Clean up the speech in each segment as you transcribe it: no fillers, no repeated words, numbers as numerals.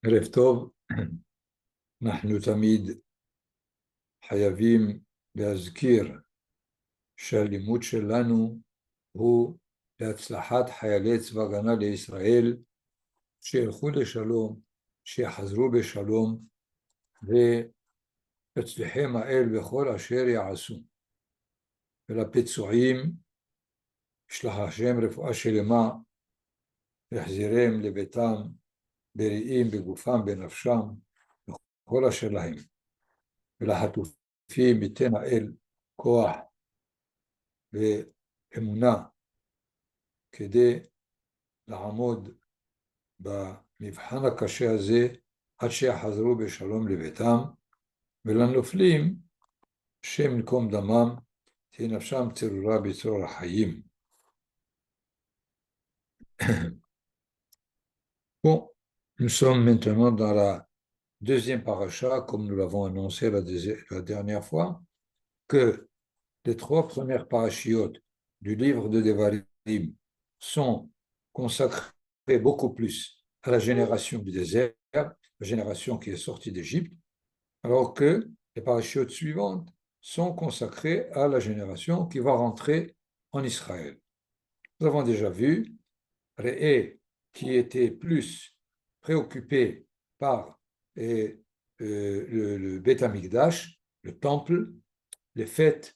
ערב טוב, אנחנו תמיד חייבים להזכיר שהלימוד שלנו הוא להצלחת חיילי צבא הגנה לישראל, שילכו לשלום, שיחזרו בשלום, ויצליחם האל בכל אשר יעשו. ולפצועים, ישלח השם רפואה שלמה, יחזירם לביתם, בריאים, בגופם, בנפשם, בכל אשר להם. ולחטופים ייתן האל כוח ואמונה כדי לעמוד במבחן הקשה הזה עד שיחזרו בשלום לביתם, ולנופלים השם ינקום דמם, תהיה נפשם צרורה בצרור החיים. Bon, nous sommes maintenant dans la deuxième paracha, comme nous l'avons annoncé la dernière fois, que les trois premières parachiotes du livre de Devarim sont consacrées beaucoup plus à la génération du désert, la génération qui est sortie d'Égypte, alors que les parachiotes suivantes sont consacrées à la génération qui va rentrer en Israël. Nous avons déjà vu Réé, qui était plus préoccupé par le Beth Amikdash, le temple, les fêtes,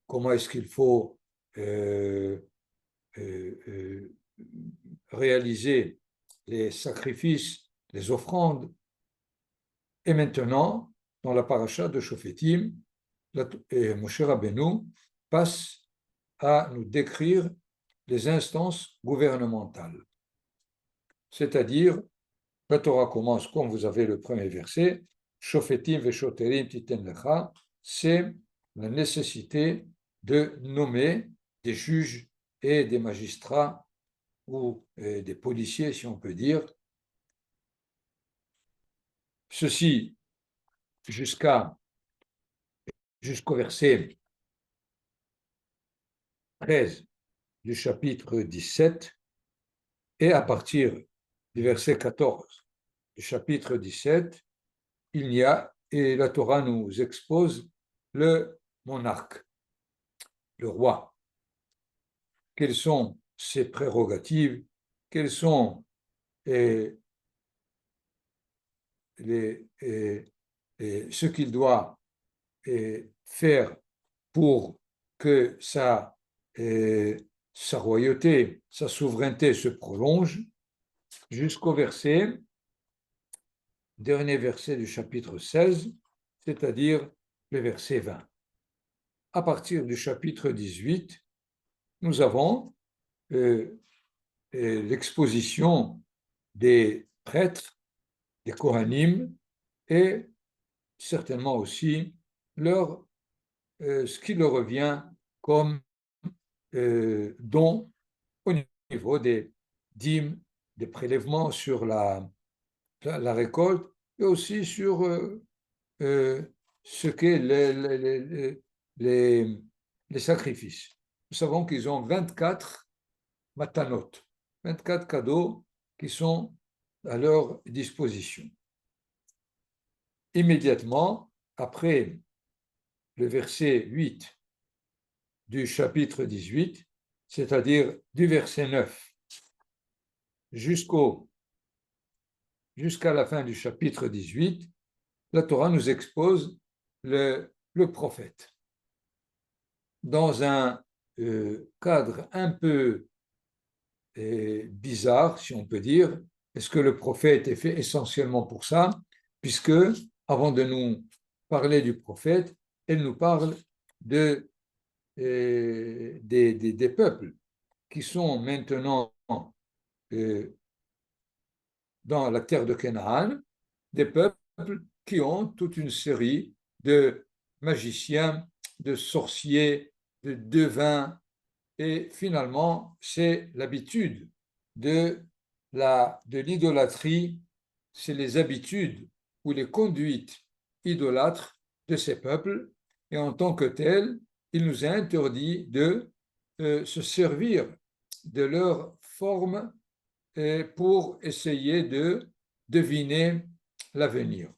comment est-ce qu'il faut réaliser les sacrifices, les offrandes. Et maintenant, dans la paracha de Shofetim, Moshe Rabbeinu passe à nous décrire les instances gouvernementales. C'est-à-dire, la Torah commence, comme vous avez le premier verset, Shofetim veshoterim titen lecha, c'est la nécessité de nommer des juges et des magistrats ou des policiers, si on peut dire. Ceci jusqu'au verset 13 du chapitre 17, et à partir du verset 14 du chapitre 17, il y a, et la Torah nous expose le monarque, le roi. Quelles sont ses prérogatives, quels sont ce qu'il doit faire pour que sa royauté, sa souveraineté se prolonge, jusqu'au dernier verset du chapitre 16, c'est-à-dire le verset 20. À partir du chapitre 18, nous avons l'exposition des prêtres, des Kohanim, et certainement aussi ce qui leur revient comme don au niveau des dîmes, des prélèvements sur la récolte, et aussi sur ce qu'est les sacrifices. Nous savons qu'ils ont 24 matanot, 24 cadeaux qui sont à leur disposition. Immédiatement après le verset 8 du chapitre 18, c'est-à-dire du verset 9 jusqu'à la fin du chapitre 18, la Torah nous expose le prophète. Dans un cadre un peu bizarre, si on peut dire, est-ce que le prophète est fait essentiellement pour ça, puisque, avant de nous parler du prophète, elle nous parle des peuples qui sont maintenant dans la terre de Canaan, des peuples qui ont toute une série de magiciens, de sorciers, de devins, et finalement, c'est l'habitude de l'idolâtrie, c'est les habitudes ou les conduites idolâtres de ces peuples, et en tant que tel, il nous est interdit de se servir de leur forme pour essayer de deviner l'avenir.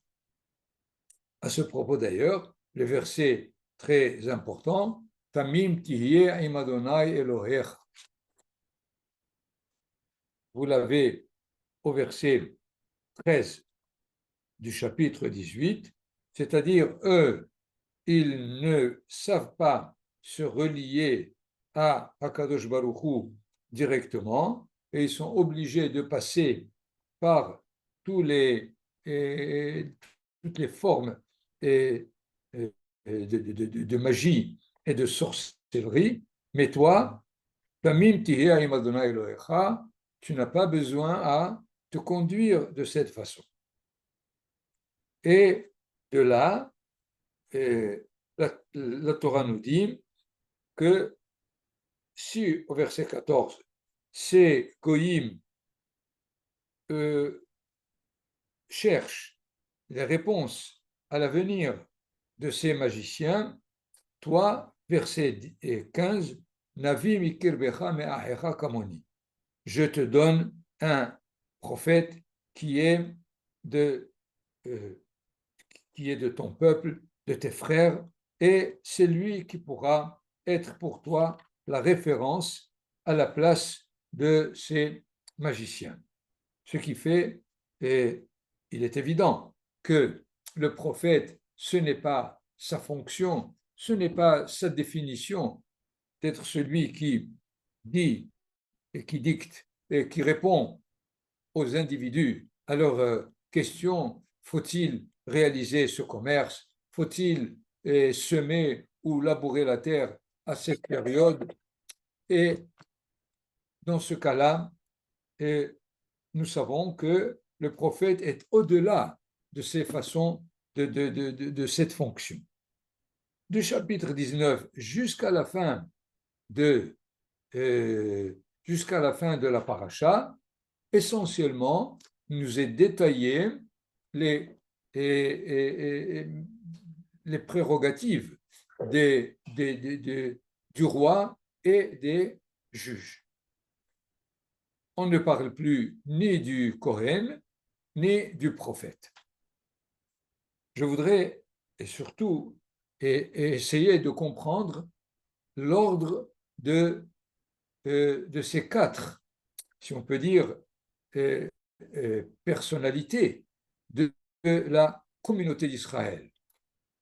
À ce propos d'ailleurs, le verset très important, Tamim tihye im Adonai Elohecha. Vous l'avez au verset 13 du chapitre 18, c'est-à-dire eux, ils ne savent pas se relier à Akadosh Baruch Hu directement et ils sont obligés de passer par tous les, toutes les formes de magie et de sorcellerie. Mais toi, Tamim Tihya im Adonai Elohecha, tu n'as pas besoin à te conduire de cette façon. Et de là, la Torah nous dit que si, au verset 14, ces goïms cherchent les réponses à l'avenir de ces magiciens, toi, verset 15, Navi mikirbecha me'ahecha kamoni. Je te donne un prophète qui est de ton peuple, de tes frères, et c'est lui qui pourra être pour toi la référence à la place de ces magiciens. Ce qui fait, et il est évident que le prophète, ce n'est pas sa fonction, ce n'est pas sa définition d'être celui qui dit et qui dicte et qui répond aux individus à leurs questions. Faut-il réaliser ce commerce? Faut-il semer ou labourer la terre à cette période? Et dans ce cas-là, nous savons que le prophète est au-delà de ces façons, de cette fonction. Du chapitre 19 jusqu'à la fin de la paracha, essentiellement, il nous est détaillé les prérogatives du roi et des juges. On ne parle plus ni du Kohen, ni du prophète. Je voudrais, et surtout, essayer de comprendre l'ordre de ces quatre, si on peut dire, personnalités de la communauté d'Israël.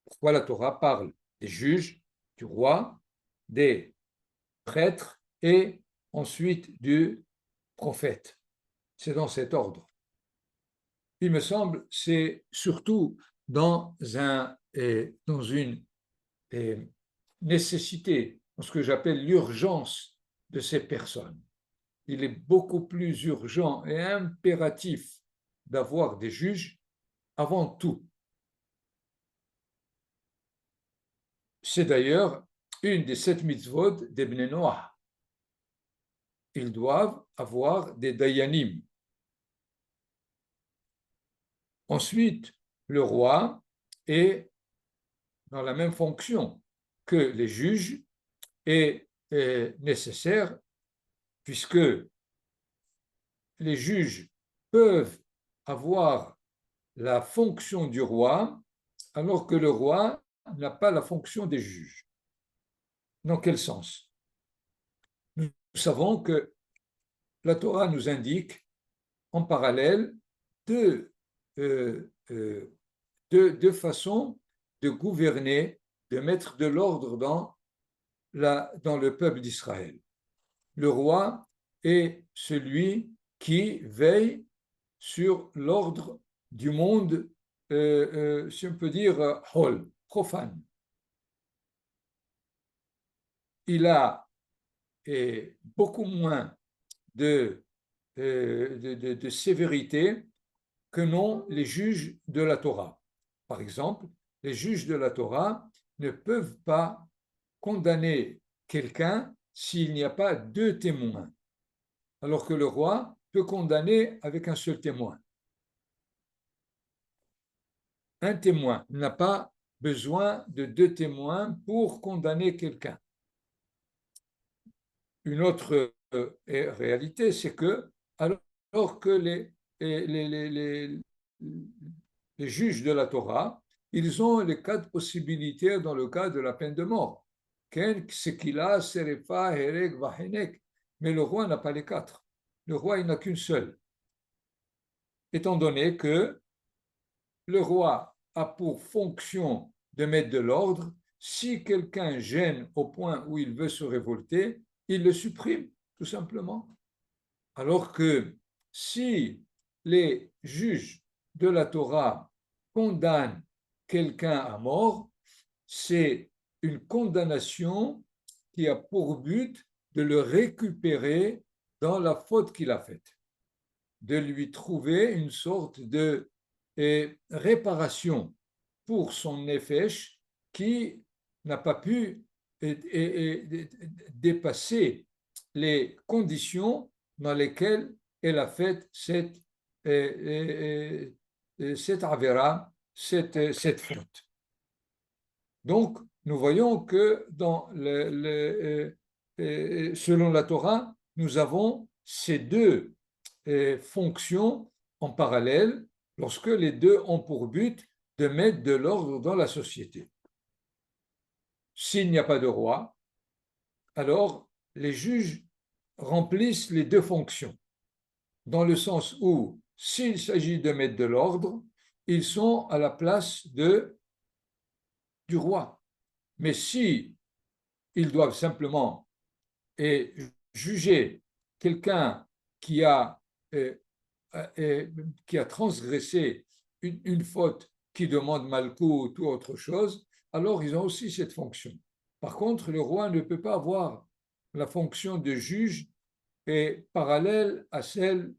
Pourquoi la Torah parle des juges, du roi, des prêtres et ensuite du prophète? C'est dans cet ordre. Il me semble, c'est surtout dans une nécessité, dans ce que j'appelle l'urgence de ces personnes. Il est beaucoup plus urgent et impératif d'avoir des juges avant tout. C'est d'ailleurs une des 7 mitzvot des Bnei Noach. Ils doivent avoir des dayanim. Ensuite, le roi est dans la même fonction que les juges est nécessaire puisque les juges peuvent avoir la fonction du roi alors que le roi n'a pas la fonction des juges. Dans quel sens? Nous savons que la Torah nous indique en parallèle deux façons de gouverner, de mettre de l'ordre dans le peuple d'Israël. Le roi est celui qui veille sur l'ordre du monde, si on peut dire, hol, profane. Il a beaucoup moins de sévérité que n'ont les juges de la Torah. Par exemple, les juges de la Torah ne peuvent pas condamner quelqu'un s'il n'y a pas 2 témoins, alors que le roi peut condamner avec un seul témoin. Un témoin n'a pas besoin de 2 témoins pour condamner quelqu'un. Une autre réalité, c'est que alors que les juges de la Torah, ils ont les quatre possibilités dans le cas de la peine de mort. Ken, Sekila, Serefa, Hereg, Vahenek. Mais le roi n'a pas les quatre. Le roi, il n'a qu'une seule. Étant donné que le roi a pour fonction de mettre de l'ordre, si quelqu'un gêne au point où il veut se révolter, il le supprime, tout simplement. Alors que si les juges de la Torah condamnent quelqu'un à mort, c'est une condamnation qui a pour but de le récupérer dans la faute qu'il a faite, de lui trouver une sorte de réparation pour son nefesh qui n'a pas pu dépasser les conditions dans lesquelles elle a fait cette avéra, cette faute. Donc, nous voyons que selon la Torah, nous avons ces deux fonctions en parallèle lorsque les deux ont pour but de mettre de l'ordre dans la société. S'il n'y a pas de roi, alors les juges remplissent les deux fonctions, dans le sens où, s'il s'agit de mettre de l'ordre, ils sont à la place du roi. Mais si ils doivent simplement juger quelqu'un qui a transgressé une faute qui demande malcout ou autre chose, alors ils ont aussi cette fonction. Par contre, le roi ne peut pas avoir la fonction de juge parallèle à celle,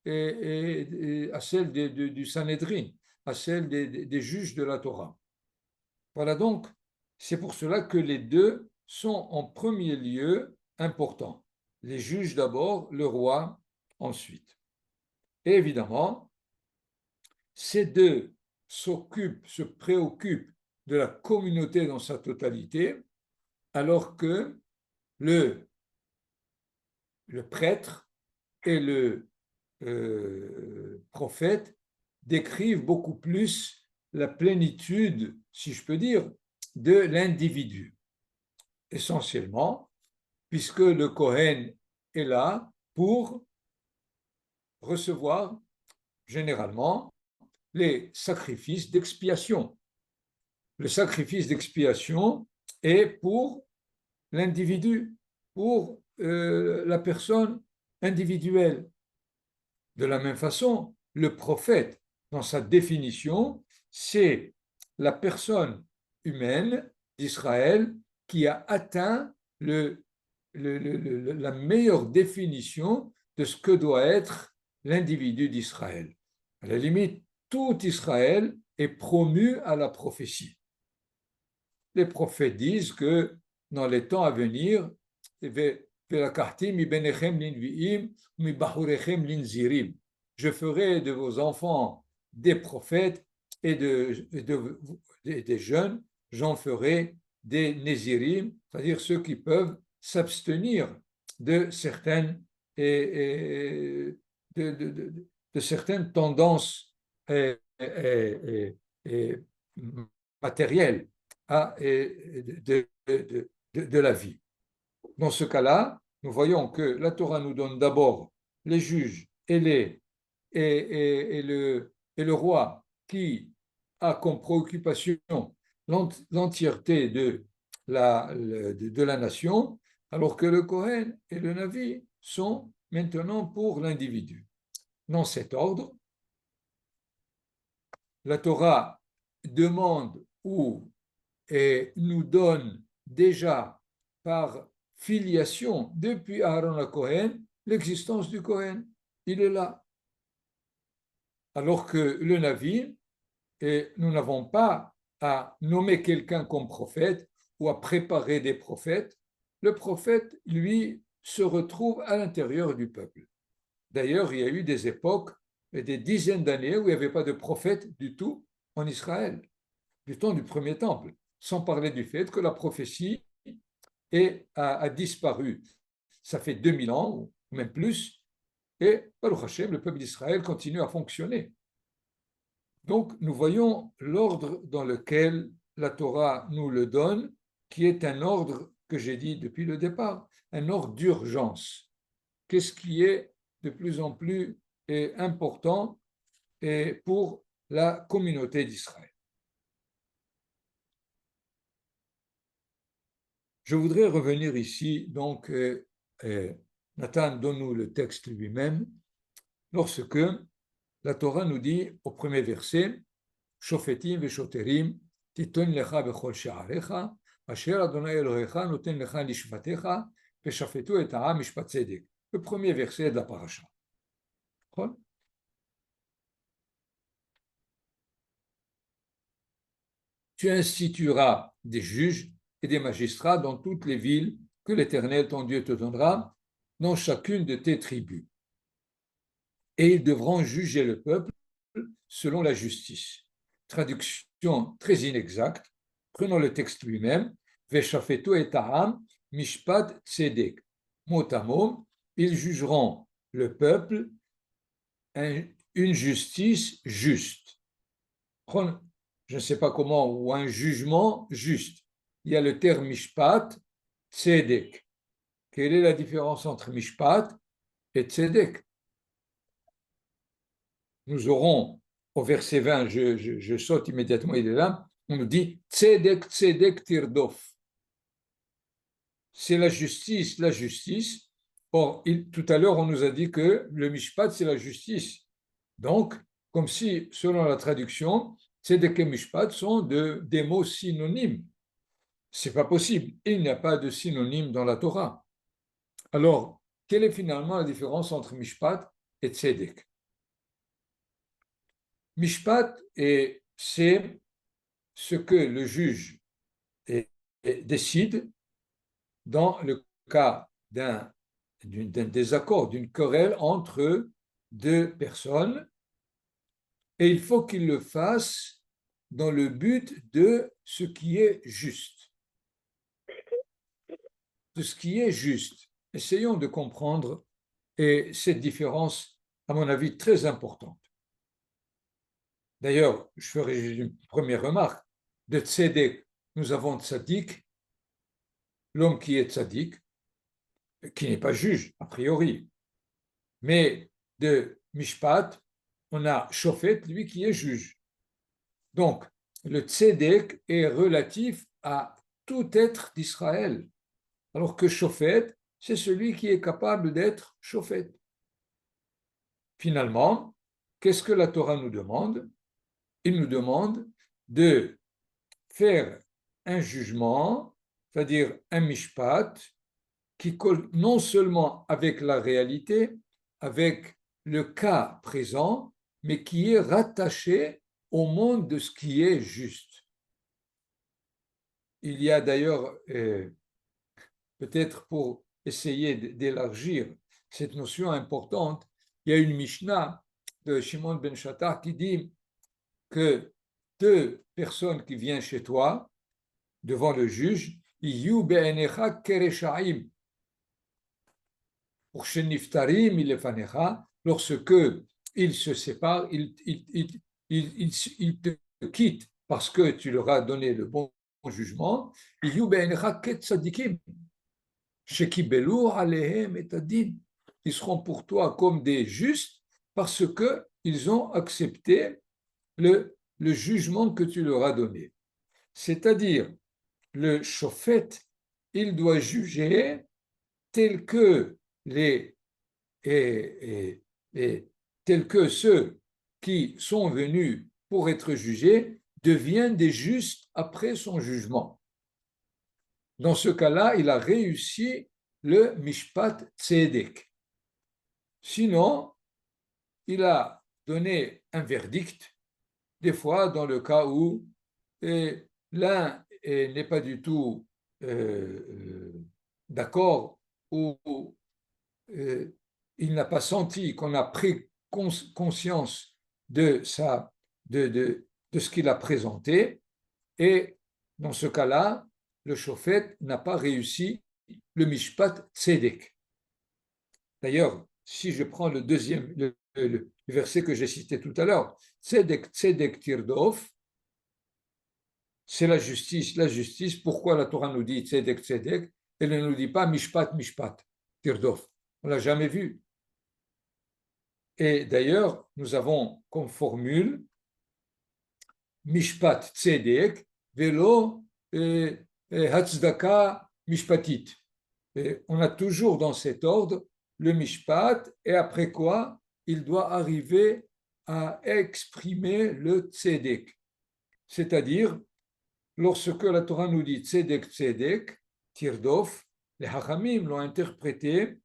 du Sanhédrin, à celle des juges de la Torah. Voilà donc, c'est pour cela que les deux sont en premier lieu importants. Les juges d'abord, le roi ensuite. Et évidemment, ces deux se préoccupent de la communauté dans sa totalité, alors que le prêtre et le prophète décrivent beaucoup plus la plénitude, si je peux dire, de l'individu. Essentiellement, puisque le Kohen est là pour recevoir généralement les sacrifices d'expiation. Le sacrifice d'expiation est pour l'individu, pour la personne individuelle. De la même façon, le prophète, dans sa définition, c'est la personne humaine d'Israël qui a atteint la meilleure définition de ce que doit être l'individu d'Israël. À la limite, tout Israël est promu à la prophétie. Les prophètes disent que dans les temps à venir, je ferai de vos enfants des prophètes et des jeunes, j'en ferai des nézirim, c'est-à-dire ceux qui peuvent s'abstenir de certaines, certaines tendances matérielles de la vie. Dans ce cas-là, nous voyons que la Torah nous donne d'abord les juges et le roi qui a comme préoccupation l'entièreté de la nation, alors que le Kohen et le Navi sont maintenant pour l'individu. Dans cet ordre, la Torah demande ou nous donne déjà par filiation depuis Aaron à Cohen l'existence du Cohen. Il est là. Alors que le Navi, nous n'avons pas à nommer quelqu'un comme prophète ou à préparer des prophètes. Le prophète, lui, se retrouve à l'intérieur du peuple. D'ailleurs, il y a eu des époques, des dizaines d'années où il n'y avait pas de prophète du tout en Israël, du temps du premier temple, sans parler du fait que la prophétie a disparu. Ça fait 2000 ans, ou même plus, et Baruch Hashem, le peuple d'Israël continue à fonctionner. Donc, nous voyons l'ordre dans lequel la Torah nous le donne, qui est un ordre que j'ai dit depuis le départ, un ordre d'urgence. Qu'est-ce qui est de plus en plus important pour la communauté d'Israël? Je voudrais revenir ici, donc, Nathan donne-nous le texte lui-même, lorsque la Torah nous dit au premier verset, Shofetim veshoterim, titon lecha bechol she'arecha, asher Adonai Elohecha noten lecha lishvatecha, veshafetu et ha'am mishpat tzedek. Le premier verset de la paracha. Tu institueras des juges et des magistrats dans toutes les villes que l'Éternel, ton Dieu, te donnera, dans chacune de tes tribus. Et ils devront juger le peuple selon la justice. Traduction très inexacte. Prenons le texte lui-même. Veshafetu et ta'am mishpat tzedek. Mot à mot, ils jugeront le peuple une justice juste. Je ne sais pas comment, ou un jugement juste. Il y a le terme mishpat, tzedek. Quelle est la différence entre mishpat et tzedek? Nous aurons au verset 20, je saute immédiatement, il est là, on nous dit tzedek, tzedek tirdof. C'est la justice, la justice. Or, tout à l'heure, on nous a dit que le mishpat, c'est la justice. Donc, comme si, selon la traduction, tzedek et mishpat sont des mots synonymes. Ce n'est pas possible. Il n'y a pas de synonyme dans la Torah. Alors, quelle est finalement la différence entre mishpat et tzedek? Mishpat, c'est ce que le juge décide dans le cas d'un désaccord, d'une querelle entre deux personnes, et il faut qu'il le fasse dans le but de ce qui est juste. De ce qui est juste. Essayons de comprendre cette différence, à mon avis, très importante. D'ailleurs, je ferai une première remarque. De tzedek, nous avons tzadik, l'homme qui est tzadik, qui n'est pas juge, a priori. Mais de mishpat, on a shofet, lui qui est juge. Donc, le tzedek est relatif à tout être d'Israël, alors que shofet, c'est celui qui est capable d'être shofet. Finalement, qu'est-ce que la Torah nous demande? Il nous demande de faire un jugement, c'est-à-dire un mishpat, qui colle non seulement avec la réalité, avec le cas présent, mais qui est rattaché au monde de ce qui est juste. Il y a d'ailleurs, peut-être pour essayer d'élargir cette notion importante, il y a une Mishnah de Shimon ben Shattar qui dit que deux personnes qui viennent chez toi, devant le juge, Yu be'enecha kereshaim, pour sheniftarim ilefanecha, lorsque ils se séparent, ils te quittent parce que tu leur as donné le bon jugement, Yu be'enecha ketzadikim, shekibelu alehem et adin, ils seront pour toi comme des justes parce qu'ils ont accepté le jugement que tu leur as donné. C'est-à-dire, le shofet, il doit juger tel que tel que ceux qui sont venus pour être jugés deviennent des justes après son jugement. Dans ce cas-là, il a réussi le mishpat tzedek. Sinon, il a donné un verdict, des fois dans le cas où l'un n'est pas du tout d'accord ou il n'a pas senti qu'on a pris conscience de ce qu'il a présenté, et dans ce cas-là, le shofet n'a pas réussi le mishpat tzedek. D'ailleurs, si je prends le deuxième, le verset que j'ai cité tout à l'heure, Tzedek, Tzedek, Tirdof, c'est la justice. La justice, pourquoi la Torah nous dit Tzedek, Tzedek? Elle ne nous dit pas Mishpat, Mishpat, Tirdof. On ne l'a jamais vu. Et d'ailleurs, nous avons comme formule Mishpat, Tzedek, Velo, Hatzdaka, Mishpatit. Et on a toujours dans cet ordre le Mishpat, et après quoi, il doit arriver à exprimer le Tzedek. C'est-à-dire, lorsque la Torah nous dit Tzedek, Tzedek, Tirdof, les Hachamim l'ont interprété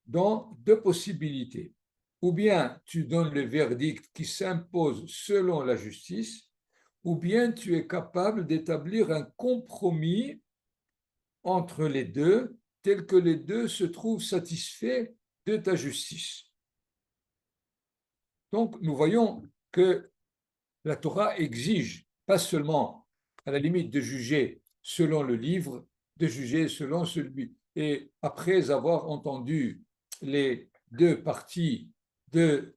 dans deux possibilités. Ou bien tu donnes le verdict qui s'impose selon la justice, ou bien tu es capable d'établir un compromis entre les deux, tel que les deux se trouvent satisfaits de ta justice. Donc, nous voyons que la Torah exige, pas seulement à la limite de juger selon le livre, de juger selon celui. Et après avoir entendu les deux parties de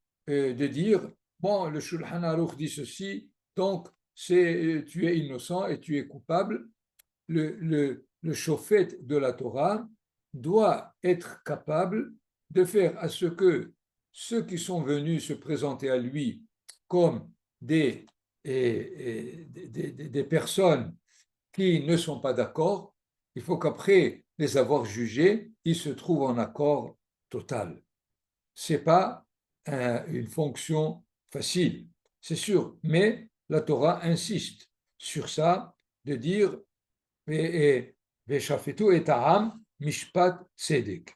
dire, bon, le Shulchan Aruch dit ceci, donc tu es innocent et tu es coupable. Le shofet de la Torah doit être capable de faire à ce que ceux qui sont venus se présenter à lui comme des personnes qui ne sont pas d'accord, il faut qu'après les avoir jugés, ils se trouvent en accord total. Ce n'est pas une fonction facile, c'est sûr, mais la Torah insiste sur ça, de dire Veshafetu et Ta'am Mishpat Tzedek.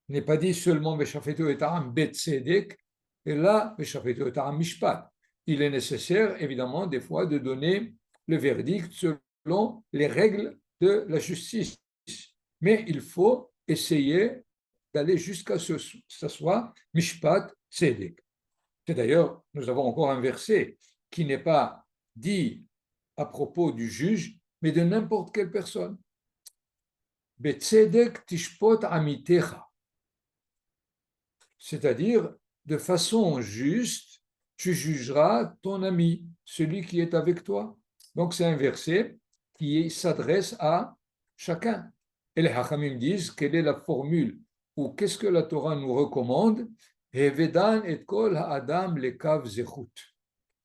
Il n'est pas dit seulement Veshafetu et Ta'am Bet Tzedek, et là, Veshafetu et Ta'am Mishpat. Il est nécessaire, évidemment, des fois, de donner le verdict selon les règles de la justice. Mais il faut essayer d'aller jusqu'à ce que ce soit Mishpat Tzedek. Et d'ailleurs, nous avons encore un verset qui n'est pas dit à propos du juge, mais de n'importe quelle personne. Betzedek tishpot amitecha. C'est-à-dire, de façon juste, tu jugeras ton ami, celui qui est avec toi. Donc, c'est un verset qui s'adresse à chacun. Et les Hachamim disent quelle est la formule ou qu'est-ce que la Torah nous recommande. Hevedan et kol ha'adam lekav zechut.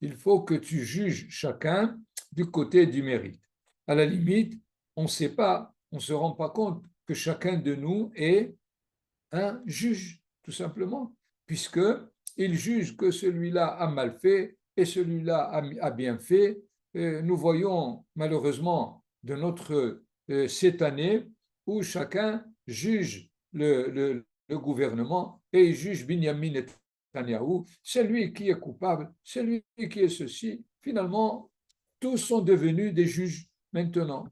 Il faut que tu juges chacun du côté du mérite. À la limite, on ne sait pas, on ne se rend pas compte que chacun de nous est un juge, tout simplement, puisqu'il juge que celui-là a mal fait et celui-là a bien fait. Nous voyons malheureusement de cette année où chacun juge le gouvernement et il juge Binyamin Netanyahu, c'est lui qui est coupable, c'est lui qui est ceci. Finalement, tous sont devenus des juges maintenant.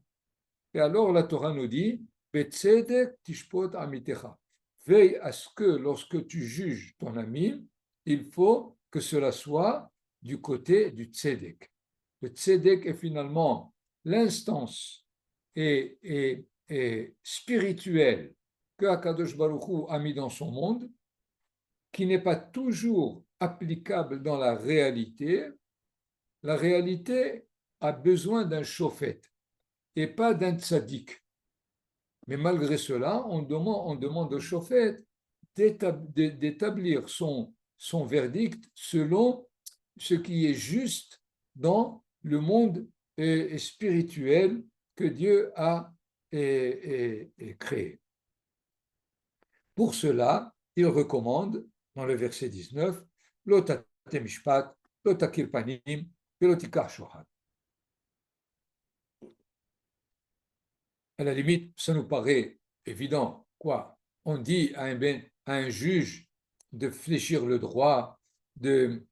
Et alors la Torah nous dit, Betzedek tishpot amitecha. Veille à ce que lorsque tu juges ton ami, il faut que cela soit du côté du tzedek. Le tzedek est finalement l'instance et spirituelle que Akadosh Baruch Hu a mis dans son monde, qui n'est pas toujours applicable dans la réalité. La réalité a besoin d'un shofet et pas d'un tzaddik. Mais malgré cela, on demande au shofet d'établir son verdict selon ce qui est juste dans le monde spirituel que Dieu a créé. Pour cela, il recommande, dans le verset 19, Lo tate mishpat, lo takir panim, lo tikar shohad. À la limite, ça nous paraît évident. Quoi? On dit à un juge de fléchir le droit, de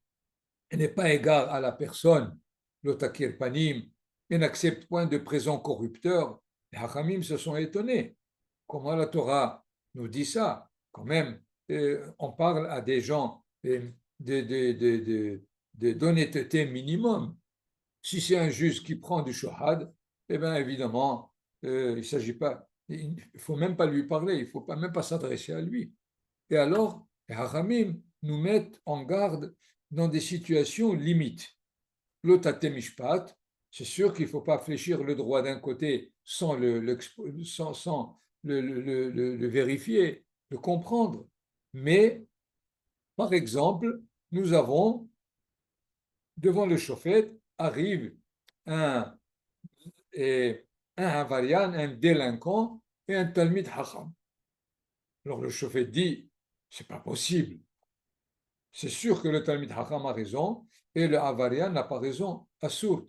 n'est pas égard à la personne, l'otakir panim, et n'accepte point de présent corrupteur. Les Hachamim se sont étonnés. Comment la Torah nous dit ça? Quand même, on parle à des gens d'honnêteté minimum. Si c'est un juge qui prend du shohad, eh bien évidemment, il ne s'agit pas, il ne faut même pas lui parler, il ne faut même pas s'adresser à lui. Et alors, Les Hachamim nous mettent en garde dans des situations limites. L'otate mishpat, c'est sûr qu'il ne faut pas fléchir le droit d'un côté sans sans le vérifier, le comprendre. Mais, par exemple, nous avons, devant le chauffet, arrive un, un havarian, un délinquant et un talmid hacham. Alors le chauffet dit, c'est pas possible. C'est sûr que le talmid hacham a raison et le havarian n'a pas raison. Assour,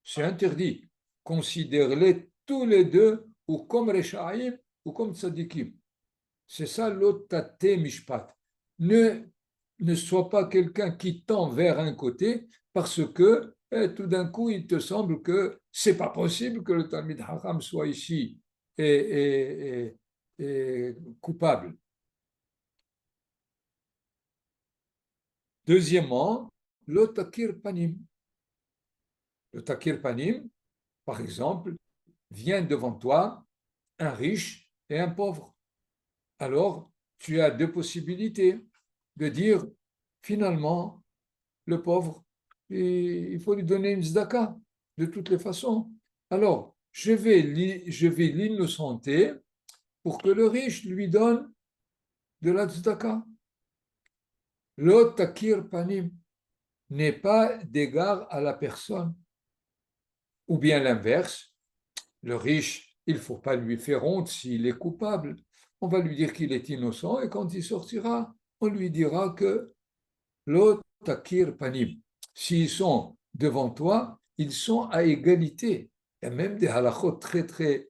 c'est interdit. Considère-les tous les deux ou comme Rechaim ou comme Tzadikim. C'est ça l'otate mishpat. Ne sois pas quelqu'un qui tend vers un côté parce que tout d'un coup il te semble que c'est pas possible que le Talmid Haram soit ici et coupable. Deuxièmement, le takir panim. Le takir panim, par exemple, vient devant toi un riche et un pauvre. Alors, tu as deux possibilités de dire, finalement, le pauvre, il faut lui donner une tzedaka, de toutes les façons. Alors, je vais l'innocenter pour que le riche lui donne de la tzedaka. Le takir panim n'est pas d'égard à la personne. Ou bien l'inverse, le riche, il ne faut pas lui faire honte s'il est coupable. On va lui dire qu'il est innocent et quand il sortira, on lui dira que l'autre takir panim. S'ils sont devant toi, ils sont à égalité. Il y a même des halachot très, très,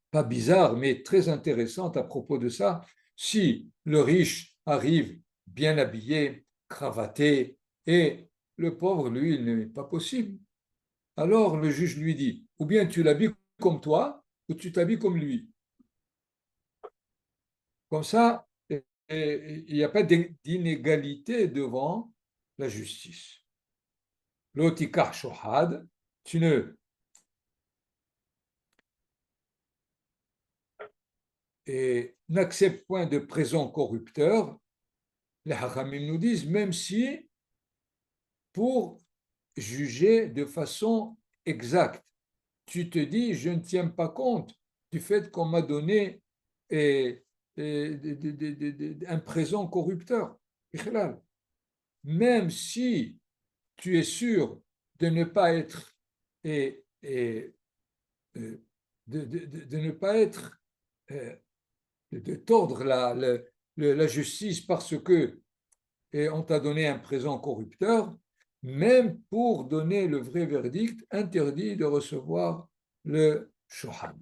pas bizarres, mais très intéressantes à propos de ça. Si le riche arrive bien habillé, cravaté, et le pauvre, lui, il n'est pas possible. Alors le juge lui dit, ou bien tu l'habilles comme toi, ou tu t'habilles comme lui. Comme ça, il n'y a pas d'inégalité devant la justice. L'otikar shohad, tu ne n'acceptes point de présent corrupteur. Les hachamim nous disent, même si pour juger de façon exacte, tu te dis, je ne tiens pas compte du fait qu'on m'a donné un présent corrupteur. Même si tu es sûr de ne pas être de ne pas être de tordre la justice parce que on t'a donné un présent corrupteur, même pour donner le vrai verdict, interdit de recevoir le shohad.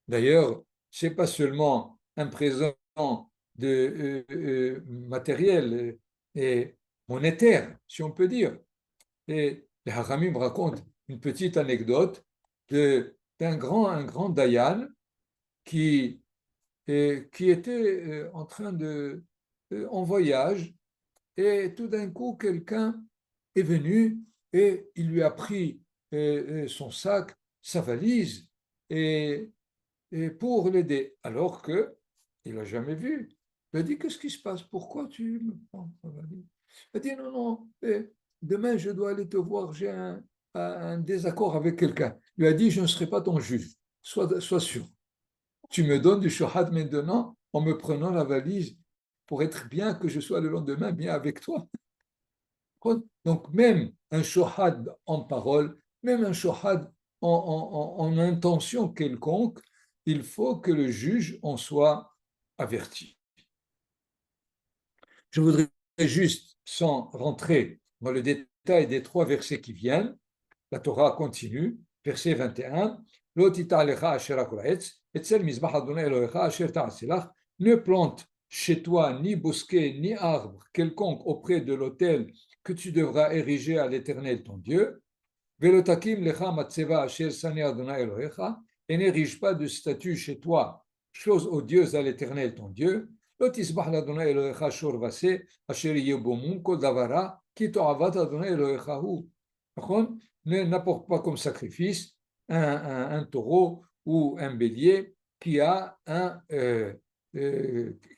D'ailleurs, ce n'est pas seulement un présent matériel et monétaire, si on peut dire. Et les Haramim racontent une petite anecdote un grand Dayan qui était en train en voyage et tout d'un coup quelqu'un est venu et il lui a pris son sac, sa valise et pour l'aider, alors qu'il n'a jamais vu. Il a dit, qu'est-ce qui se passe? Pourquoi tu me prends ta valise? Il a dit, non, non, demain je dois aller te voir, j'ai un désaccord avec quelqu'un. Il lui a dit, je ne serai pas ton juge, sois sûr. Tu me donnes du shohad maintenant en me prenant la valise pour être bien, que je sois le lendemain bien avec toi. Donc même un shohad en parole, même un shohad en intention quelconque, il faut que le juge en soit averti. Je voudrais juste, sans rentrer dans le détail des trois versets qui viennent, la Torah continue, verset 21, ne plante chez toi ni bosquet ni arbre quelconque auprès de l'autel que tu devras ériger à l'Éternel ton Dieu, et n'érige pas de statue chez toi, chose odieuse à l'Éternel ton Dieu, n'apporte pas comme sacrifice un taureau ou un bélier qui a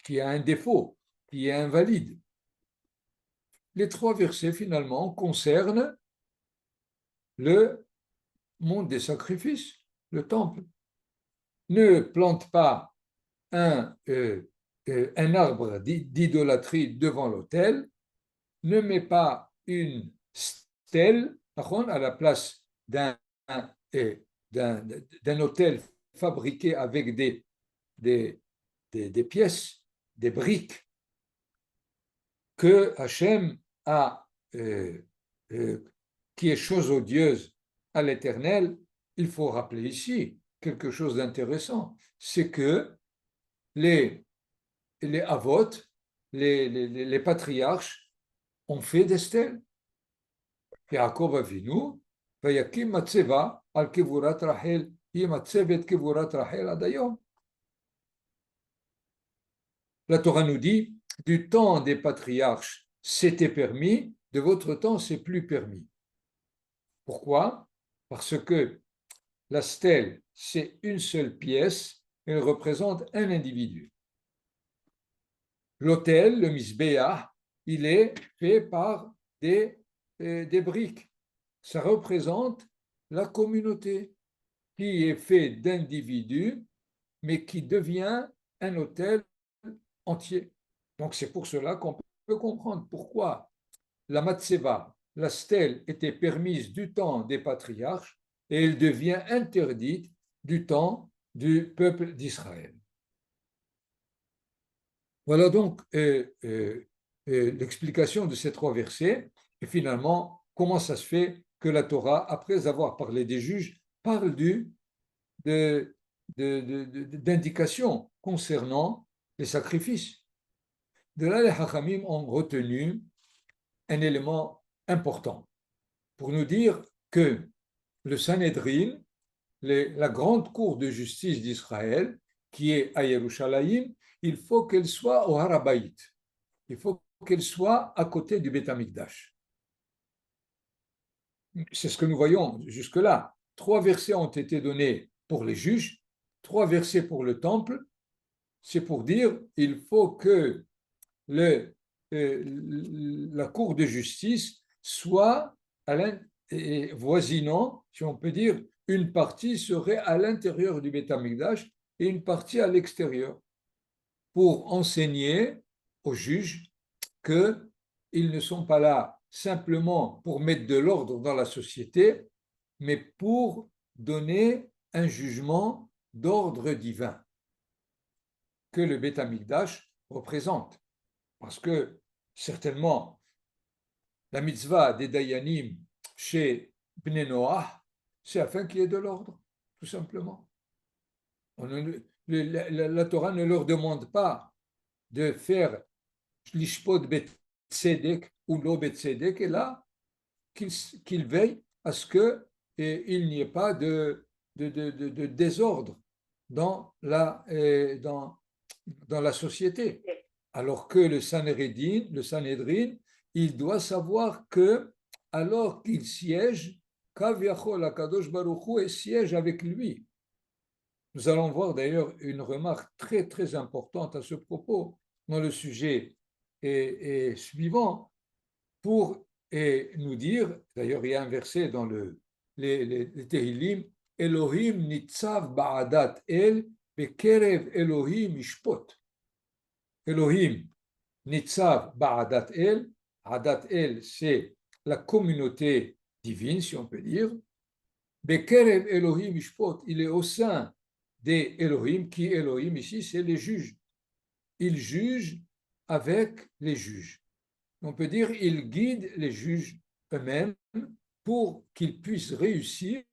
qui a un défaut, qui est invalide. Les 3 versets, finalement, concernent le monde des sacrifices, le temple. Ne plante pas un arbre d'idolâtrie devant l'autel, ne mets pas une stèle à la place d'un autel fabriqué avec des pièces, des briques que Hachem a, qui est chose odieuse à l'Éternel. Il faut rappeler ici quelque chose d'intéressant, c'est que les avot, les patriarches, ont fait des stèles. Yaakov Avinu, ויקים מצבה על קבורת רחל, היא מצבת קבורת רחל עד היום. La Torah nous dit, du temps des patriarches, c'était permis, de votre temps, c'est plus permis. Pourquoi? Parce que la stèle, c'est une seule pièce, elle représente un individu. L'autel, le misbéah, il est fait par des briques. Ça représente la communauté qui est fait d'individus, mais qui devient un autel entier. Donc c'est pour cela qu'on peut comprendre pourquoi la matseva, la stèle, était permise du temps des patriarches et elle devient interdite du temps du peuple d'Israël. Voilà donc l'explication de ces 3 versets. Et finalement, comment ça se fait que la Torah, après avoir parlé des juges, parle d'indications concernant les sacrifices. De là, les Hachamim ont retenu un élément important pour nous dire que le Sanhédrin, la grande cour de justice d'Israël, qui est à Yerushalayim, il faut qu'elle soit au Harabaït. Il faut qu'elle soit à côté du Beth Amikdash. C'est ce que nous voyons jusque-là. 3 versets ont été donnés pour les juges, 3 versets pour le temple. C'est pour dire il faut que la cour de justice soit voisinant, si on peut dire, une partie serait à l'intérieur du Beth Amikdash et une partie à l'extérieur, pour enseigner aux juges qu'ils ne sont pas là simplement pour mettre de l'ordre dans la société, mais pour donner un jugement d'ordre divin que le Beth Amikdash représente. Parce que certainement, la mitzvah des Dayanim chez Bnei Noach, c'est afin qu'il y ait de l'ordre, tout simplement. La Torah ne leur demande pas de faire l'ishpot bet tzedek ou lo bet tzedek, et là, qu'ils veillent à ce qu'il n'y ait pas de désordre dans la société. Alors que le Sanhédrin, il doit savoir que, alors qu'il siège, Kav Yachol HaKadosh Baruch Hu siège avec lui. Nous allons voir d'ailleurs une remarque très très importante à ce propos dans le sujet suivant, pour nous dire, d'ailleurs il y a un verset dans les Tehillim, Elohim nitzav ba'adat el bekerev Elohim ishpot. Elohim nitzav ba'adat el, adat el c'est la communauté divine si on peut dire, bekerev Elohim ishpot, il est au sein des Elohim, qui Elohim ici c'est les juges. Il juge avec les juges. On peut dire il guide les juges eux-mêmes pour qu'ils puissent réussir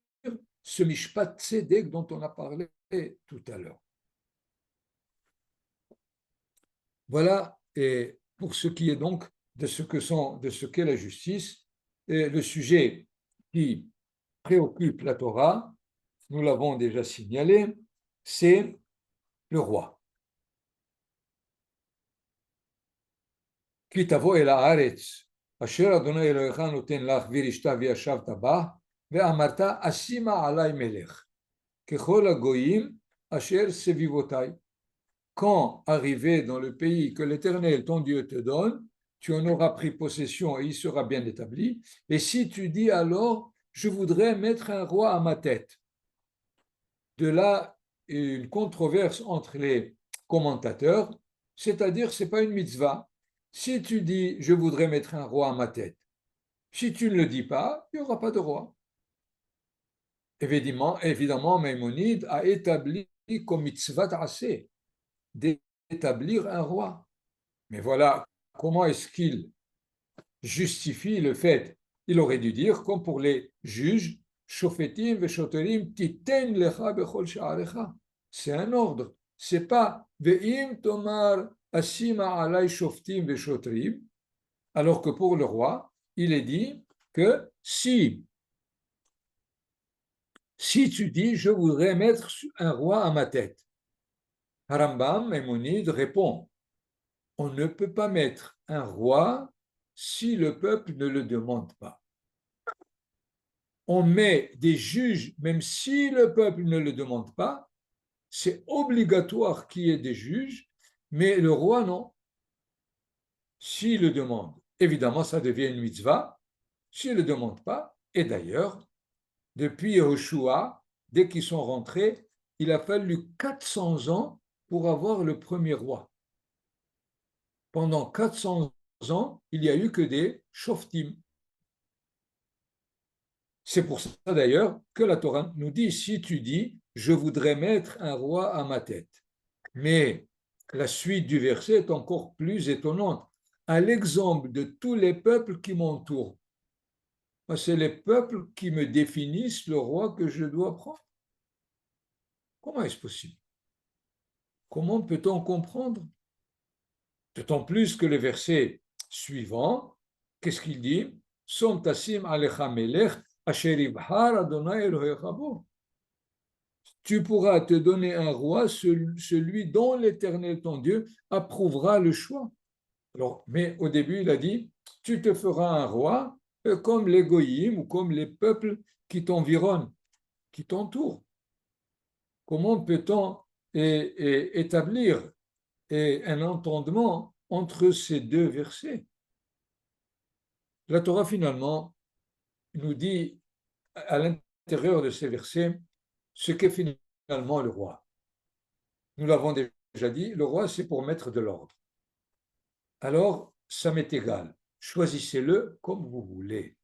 ce mishpat tzedek dont on a parlé tout à l'heure. Voilà, et pour ce qui est donc de ce qu'est la justice, et le sujet qui préoccupe la Torah, nous l'avons déjà signalé, c'est le roi. כי תבוא אל הארץ אשר אדוני אלוהיך נותן לך וירשת וישבת בה ואמרת אשימה עלי מלך ככל הגויים אשר סביבותי. quand arrivé dans le pays que l'Éternel, ton Dieu, te donne, tu en auras pris possession et il sera bien établi. Et si tu dis alors, je voudrais mettre un roi à ma tête, de là une controverse entre les commentateurs, c'est-à-dire ce n'est pas une mitzvah. Si tu dis, je voudrais mettre un roi à ma tête, si tu ne le dis pas, il n'y aura pas de roi. Évidemment, Maïmonide a établi comme mitzvah assez d'établir un roi. Mais voilà, comment est-ce qu'il justifie le fait? Il aurait dû dire, comme pour les juges, shofetim veshoterim titen lecha bechol sha'arecha. C'est un ordre. C'est pas ve'im tomar asima alay shoftim veshotrim, alors que pour le roi, il est dit que si tu dis, je voudrais mettre un roi à ma tête, Rambam Maïmonide répond, on ne peut pas mettre un roi si le peuple ne le demande pas. On met des juges, même si le peuple ne le demande pas, c'est obligatoire qu'il y ait des juges, mais le roi, non. S'il le demande, évidemment, ça devient une mitzvah. S'il ne le demande pas, et d'ailleurs, depuis Yehoshua, dès qu'ils sont rentrés, il a fallu 400 ans pour avoir le premier roi. Pendant 400 ans, il n'y a eu que des shoftim. C'est pour ça d'ailleurs que la Torah nous dit, si tu dis, je voudrais mettre un roi à ma tête. Mais la suite du verset est encore plus étonnante. À l'exemple de tous les peuples qui m'entourent, c'est les peuples qui me définissent le roi que je dois prendre. Comment est-ce possible? Comment peut-on comprendre? D'autant plus que le verset suivant, qu'est-ce qu'il dit? Som tasim alecha melech asher ibhar Adonai Elohecha bo. Tu pourras te donner un roi, celui dont l'Éternel ton Dieu approuvera le choix. Alors, mais au début, il a dit, tu te feras un roi comme les goyim ou comme les peuples qui t'environnent, qui t'entourent. Comment peut-on établir un entendement entre ces deux versets? La Torah, finalement, nous dit à l'intérieur de ces versets ce qu'est finalement le roi. Nous l'avons déjà dit, le roi, c'est pour mettre de l'ordre. Alors, ça m'est égal. Choisissez-le comme vous voulez.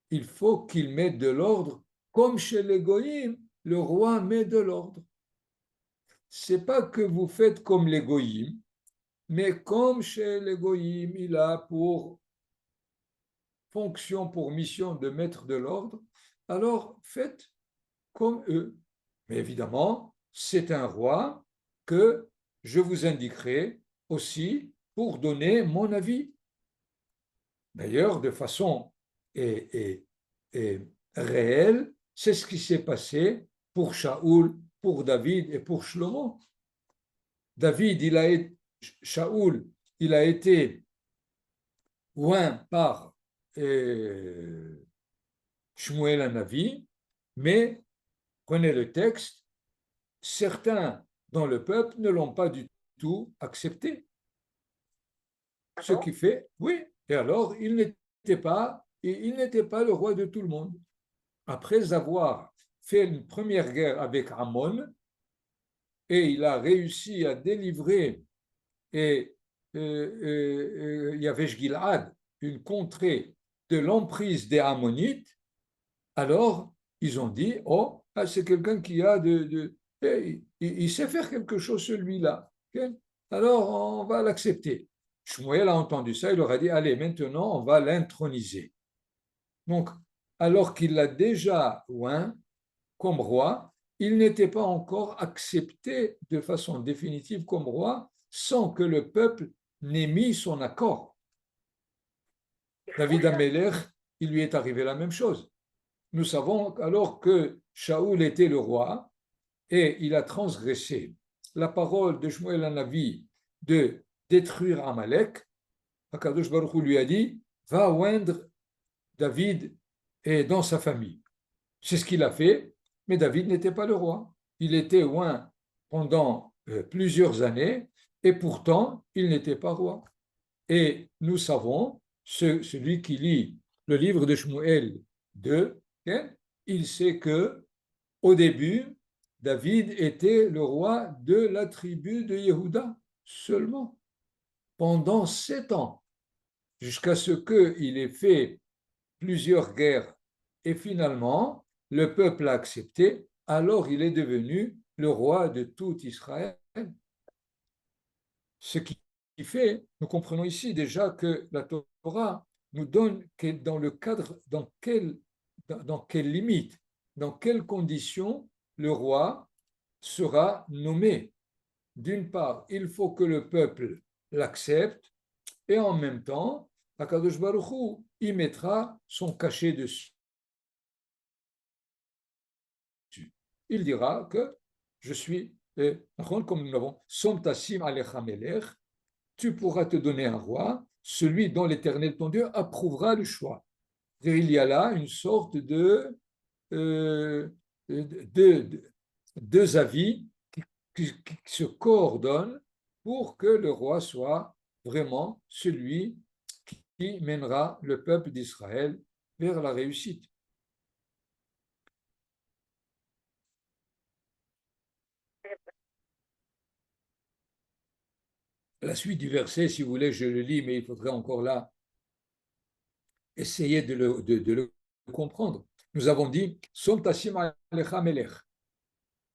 Il faut qu'il mette de l'ordre, comme chez les goïms, le roi met de l'ordre. C'est pas que vous faites comme les goïms, mais comme chez les goïms, il a pour fonction, pour mission de mettre de l'ordre, alors faites comme eux. Mais évidemment, c'est un roi que je vous indiquerai aussi pour donner mon avis. D'ailleurs, de façon réelle, c'est ce qui s'est passé pour Shaoul, pour David et pour Shlomo. David, Shaoul, il a été oint par Shmuel Hanavi, mais prenez le texte, certains dans le peuple ne l'ont pas du tout accepté. Ce qui fait, oui, et alors il n'était pas le roi de tout le monde. Après avoir fait une première guerre avec Ammon, et il a réussi à délivrer Yavesh Gilad, une contrée de l'emprise des Ammonites, alors ils ont dit, oh, c'est quelqu'un qui a il sait faire quelque chose celui-là. Okay? Alors on va l'accepter. Shmuel a entendu ça, il leur a dit, allez, maintenant on va l'introniser. Donc, alors qu'il l'a déjà oint comme roi, il n'était pas encore accepté de façon définitive comme roi sans que le peuple n'ait mis son accord. David Amelech, il lui est arrivé la même chose. Nous savons alors que Shaoul était le roi et il a transgressé la parole de Shmuel Hanavi de détruire Amalek. Akadosh Baruch Hu lui a dit, va oindre David et dans sa famille. C'est ce qu'il a fait, mais David n'était pas le roi. Il était oint pendant plusieurs années, et pourtant, il n'était pas roi. Et nous savons, celui qui lit le livre de Shmuel 2, il sait que au début, David était le roi de la tribu de Yehuda seulement, pendant 7 ans, jusqu'à ce qu'il ait fait plusieurs guerres. Et finalement, le peuple a accepté, alors il est devenu le roi de tout Israël. Ce qui fait, nous comprenons ici déjà que la Torah nous donne dans le cadre, dans quelles limites, dans quelles conditions le roi sera nommé. D'une part, il faut que le peuple l'accepte, et en même temps, Akadosh Baruch Hu y mettra son cachet dessus. Il dira que je suis, comme nous l'avons, Som Tassim Alecha Melech, tu pourras te donner un roi, celui dont l'Éternel ton Dieu approuvera le choix. Il y a là une sorte euh, de deux avis qui se coordonnent pour que le roi soit vraiment celui qui mènera le peuple d'Israël vers la réussite. La suite du verset, si vous voulez, je le lis, mais il faudrait encore là essayer de le comprendre. Nous avons dit, Som Tassim Alecha Melech,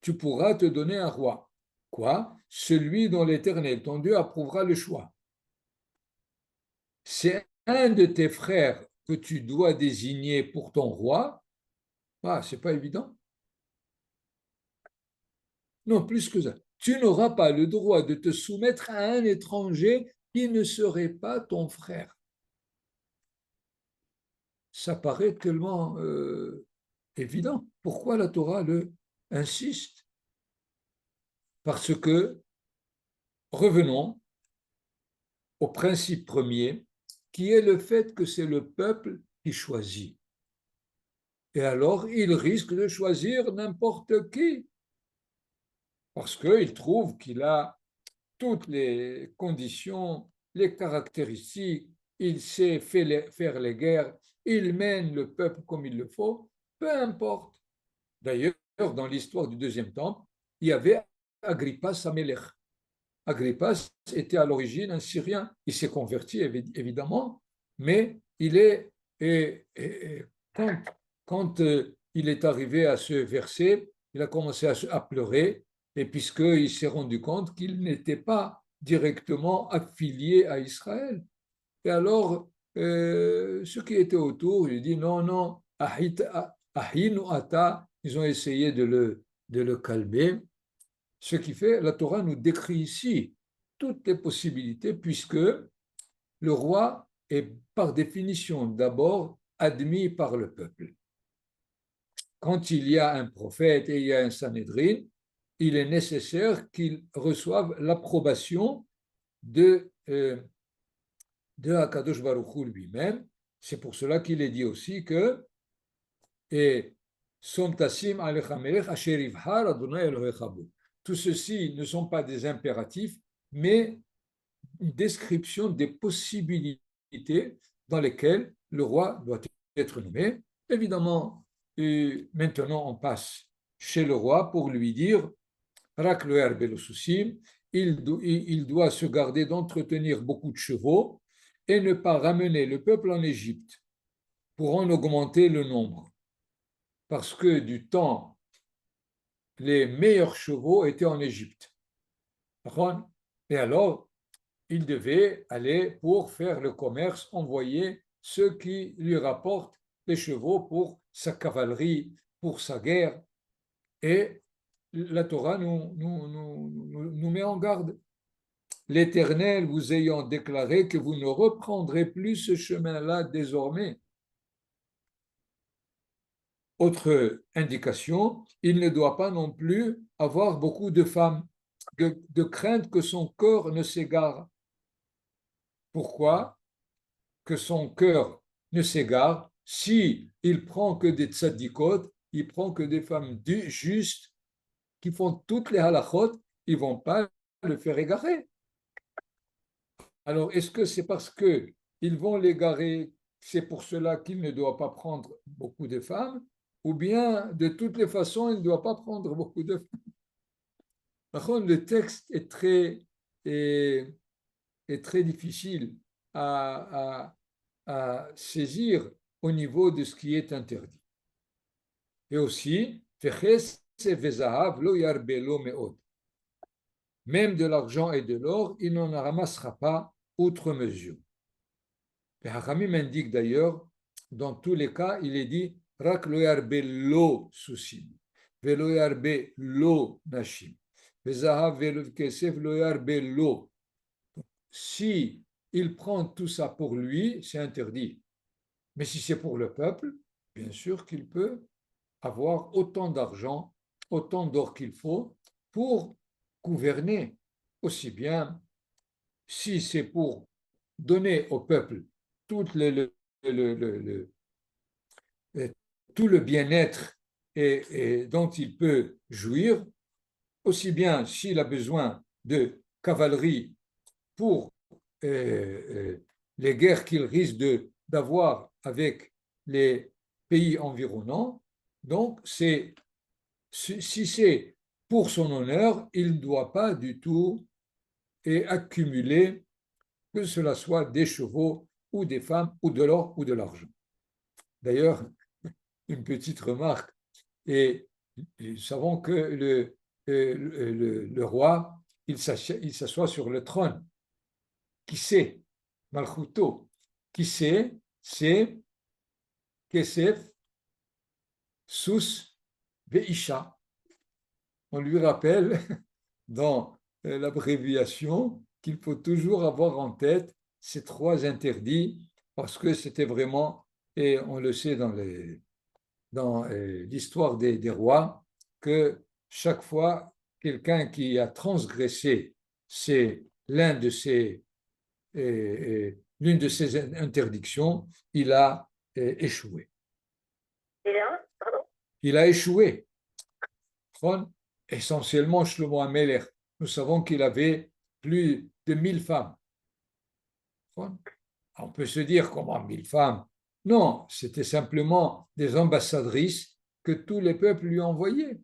tu pourras te donner un roi. Quoi? Celui dont l'Éternel, ton Dieu, approuvera le choix. C'est un de tes frères que tu dois désigner pour ton roi. Ah, c'est pas évident. Non, plus que ça. Tu n'auras pas le droit de te soumettre à un étranger qui ne serait pas ton frère. Ça paraît tellement évident. Pourquoi la Torah le insiste? Parce que, revenons au principe premier, qui est le fait que c'est le peuple qui choisit. Et alors, il risque de choisir n'importe qui, parce qu'il trouve qu'il a toutes les conditions, les caractéristiques, il sait faire les guerres, il mène le peuple comme il le faut, peu importe. D'ailleurs, dans l'histoire du deuxième temple, il y avait Agrippas Amelech. Agrippas était à l'origine un Syrien. Il s'est converti, évidemment, mais il est. Quand, quand il est arrivé à ce verset, il a commencé à pleurer, et puisqu'il s'est rendu compte qu'il n'était pas directement affilié à Israël. Et alors, ceux qui étaient autour, ils disent non, non, ahinu ata, ils ont essayé de le calmer. Ce qui fait, la Torah nous décrit ici toutes les possibilités, puisque le roi est par définition d'abord admis par le peuple. Quand il y a un prophète et il y a un Sanhédrin, il est nécessaire qu'il reçoive l'approbation de Akadosh Baruch Hu lui-même. C'est pour cela qu'il est dit aussi que et Som Tassim Alecha Melech Asher Yivhar Adonai Elohecha Bo. Tout ceci ne sont pas des impératifs, mais une description des possibilités dans lesquelles le roi doit être nommé. Évidemment, maintenant on passe chez le roi pour lui dire Rak lo yarbe souci, il doit se garder d'entretenir beaucoup de chevaux et ne pas ramener le peuple en Égypte pour en augmenter le nombre. Parce que du temps, les meilleurs chevaux étaient en Égypte. Et alors, il devait aller pour faire le commerce, envoyer ceux qui lui rapportent les chevaux pour sa cavalerie, pour sa guerre. Et la Torah nous met en garde. L'Éternel vous ayant déclaré que vous ne reprendrez plus ce chemin-là désormais. Autre indication, il ne doit pas non plus avoir beaucoup de femmes, de crainte que son corps ne s'égare. Pourquoi que son cœur ne s'égare? Si il prend que des tzadikot, il prend que des femmes justes qui font toutes les halachot, ils ne vont pas le faire égarer. Alors, est-ce que c'est parce qu'ils vont l'égarer, c'est pour cela qu'il ne doit pas prendre beaucoup de femmes, ou bien de toutes les façons, il ne doit pas prendre beaucoup de femmes? Par contre, le texte est, est très difficile à, à saisir au niveau de ce qui est interdit. Et aussi, même de l'argent et de l'or, il n'en ramassera pas outre mesure. Les Hachamim indiquent d'ailleurs, dans tous les cas, il est dit Rak lo yarbe lo susim, velo yarbe lo nashim, vezahav velo kesef lo yarbe lo. Si il prend tout ça pour lui, c'est interdit. Mais si c'est pour le peuple, bien sûr qu'il peut avoir autant d'argent, autant d'or qu'il faut pour gouverner. Aussi bien si c'est pour donner au peuple tout tout le bien-être et dont il peut jouir, aussi bien s'il a besoin de cavalerie pour les guerres qu'il risque d'avoir avec les pays environnants. Donc, si c'est pour son honneur, il ne doit pas du tout accumuler, que cela soit des chevaux ou des femmes ou de l'or ou de l'argent. D'ailleurs, une petite remarque, et nous savons que le roi, il s'assoit sur le trône. Qui c'est Malchuto. Qui c'est Kesef, Sous, Veisha. On lui rappelle dans l'abréviation qu'il faut toujours avoir en tête ces trois interdits parce que c'était vraiment, et on le sait dans l'histoire des rois, que chaque fois, quelqu'un qui a transgressé l'un de ces l'une de ces interdictions, il a échoué. Il a échoué. Essentiellement, Shlomo HaMelech, nous savons qu'il avait plus de 1000 femmes. On peut se dire comment 1000 femmes? Non, c'était simplement des ambassadrices que tous les peuples lui envoyaient,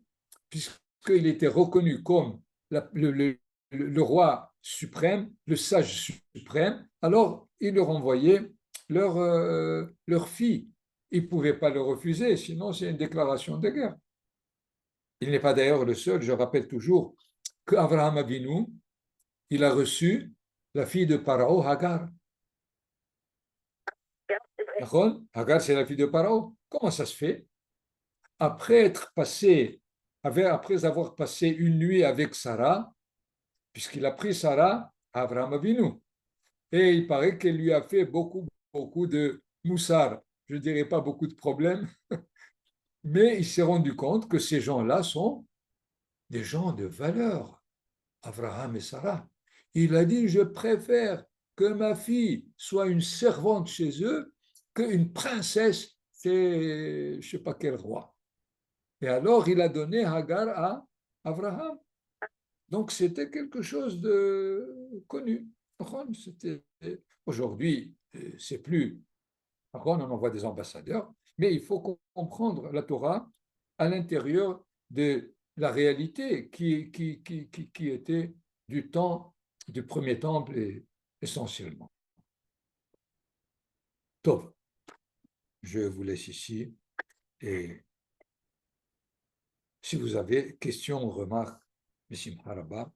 puisqu'il était reconnu comme le roi suprême, le sage suprême, alors il leur envoyait leur fille. Il ne pouvait pas le refuser, sinon c'est une déclaration de guerre. Il n'est pas d'ailleurs le seul, je rappelle toujours qu'Abraham Avinu, il a reçu la fille de Pharaon, Hagar. Hagar, c'est la fille de Pharaon. Comment ça se fait? Après avoir passé une nuit avec Sarah, puisqu'il a pris Sarah à Abraham Avinu, et il paraît qu'elle lui a fait beaucoup de moussard. Je ne dirais pas beaucoup de problèmes, mais il s'est rendu compte que ces gens-là sont des gens de valeur, Abraham et Sarah. Il a dit, je préfère que ma fille soit une servante chez eux qu'une princesse chez je ne sais pas quel roi. Et alors, il a donné Hagar à Abraham. Donc, c'était quelque chose de connu. Aujourd'hui, c'est plus. On envoie des ambassadeurs, mais il faut comprendre la Torah à l'intérieur de la réalité qui était du temps du premier temple essentiellement. Tov, je vous laisse ici et si vous avez questions ou remarques, Bismillah.